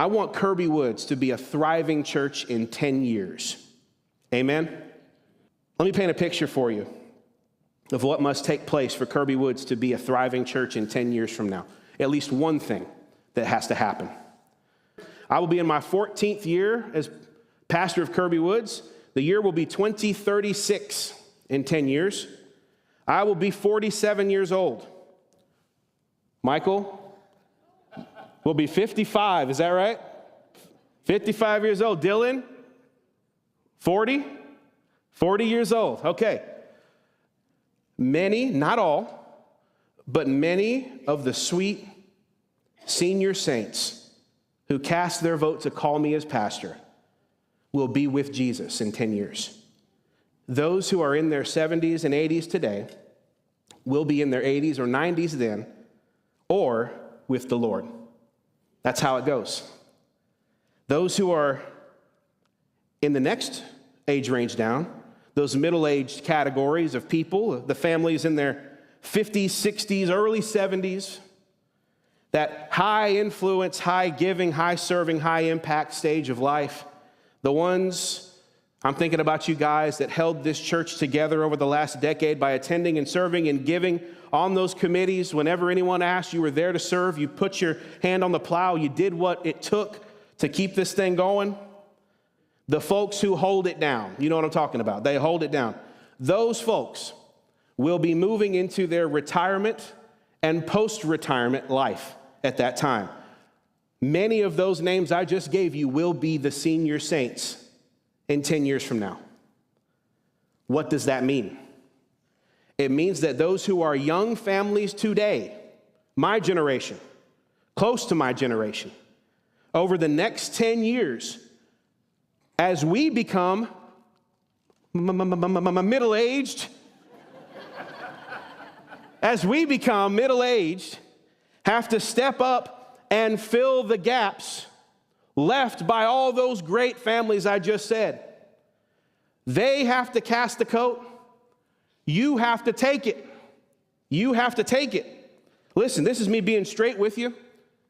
I want Kirby Woods to be a thriving church in 10 years. Amen? Let me paint a picture for you of what must take place for Kirby Woods to be a thriving church in 10 years from now. At least one thing that has to happen. I will be in my 14th year as pastor of Kirby Woods. The year will be 2036 in 10 years. I will be 47 years old. Michael will be 55, is that right? 55 years old. Dylan, 40? 40 years old, okay. Many, not all, but many of the sweet senior saints who cast their vote to call me as pastor will be with Jesus in 10 years. Those who are in their 70s and 80s today will be in their 80s or 90s then, or with the Lord. That's how it goes. Those who are in the next age range down, those middle-aged categories of people, the families in their 50s, 60s, early 70s, that high influence, high giving, high serving, high impact stage of life, the ones, I'm thinking about you guys that held this church together over the last decade by attending and serving and giving on those committees. Whenever anyone asked, you were there to serve. You put your hand on the plow. You did what it took to keep this thing going. The folks who hold it down, you know what I'm talking about. They hold it down. Those folks will be moving into their retirement and post-retirement life at that time. Many of those names I just gave you will be the senior saints in 10 years from now. What does that mean? It means that those who are young families today, my generation, close to my generation, over the next 10 years, as we become middle-aged, have to step up and fill the gaps left by all those great families I just said. They have to cast the coat. You have to take it. You have to take it. Listen, this is me being straight with you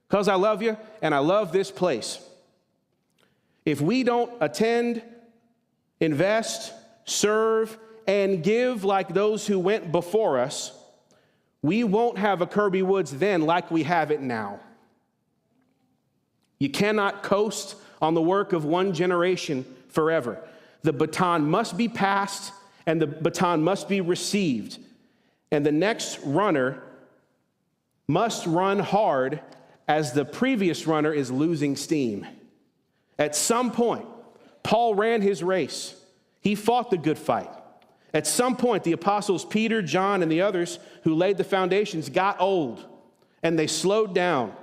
because I love you and I love this place. If we don't attend, invest, serve, and give like those who went before us, we won't have a Kirby Woods then like we have it now. You cannot coast on the work of one generation forever. The baton must be passed and the baton must be received. And the next runner must run hard as the previous runner is losing steam. At some point, Paul ran his race. He fought the good fight. At some point, the apostles Peter, John, and the others who laid the foundations got old, and they slowed down.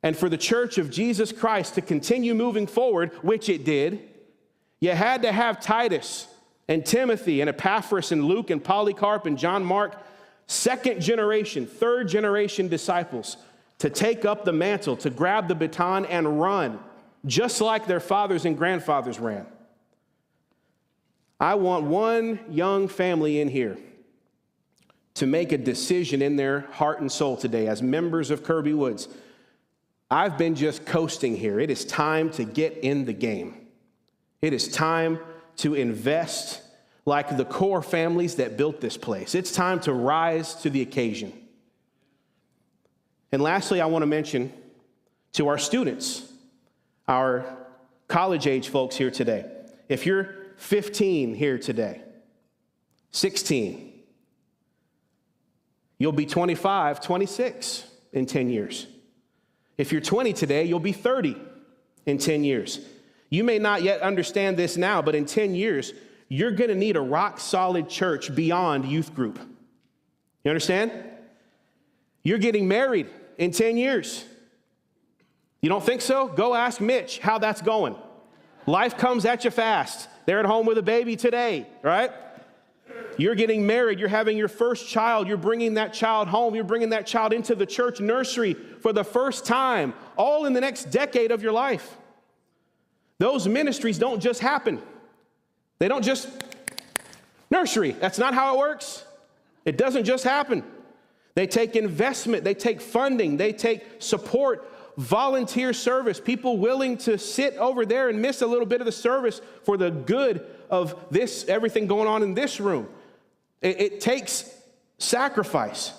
And for the church of Jesus Christ to continue moving forward, which it did, you had to have Titus and Timothy and Epaphras and Luke and Polycarp and John Mark, second generation, third generation disciples, to take up the mantle, to grab the baton and run, just like their fathers and grandfathers ran. I want one young family in here to make a decision in their heart and soul today as members of Kirby Woods. I've been just coasting here. It is time to get in the game. It is time to invest like the core families that built this place. It's time to rise to the occasion. And lastly, I want to mention to our students, our college-age folks here today. If you're 15 here today, 16, you'll be 25, 26 in 10 years. If you're 20 today, you'll be 30 in 10 years. You may not yet understand this now, but in 10 years, you're going to need a rock-solid church beyond youth group. You understand? You're getting married in 10 years. You don't think so? Go ask Mitch how that's going. Life comes at you fast. They're at home with a baby today, right? You're getting married. You're having your first child. You're bringing that child home. You're bringing that child into the church nursery for the first time, all in the next decade of your life. Those ministries don't just happen. They don't just nursery. That's not how it works. It doesn't just happen. They take investment. They take funding. They take support, volunteer service, people willing to sit over there and miss a little bit of the service for the good of this, everything going on in this room. It takes sacrifice.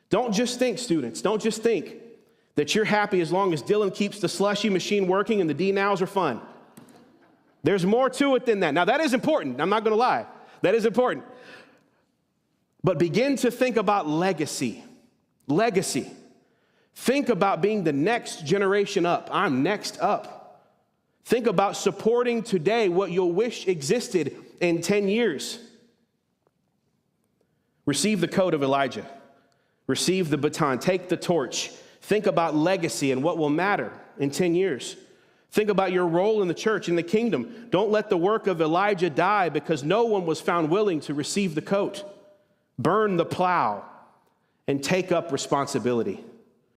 Don't just think, students, don't just think that you're happy as long as Dylan keeps the slushy machine working and the D-nows are fun. There's more to it than that. Now, that is important. I'm not going to lie. That is important. But begin to think about legacy. Legacy. Think about being the next generation up. I'm next up. Think about supporting today what you'll wish existed in 10 years. Receive the coat of Elijah. Receive the baton. Take the torch. Think about legacy and what will matter in 10 years. Think about your role in the church, in the kingdom. Don't let the work of Elijah die because no one was found willing to receive the coat. Burn the plow and take up responsibility.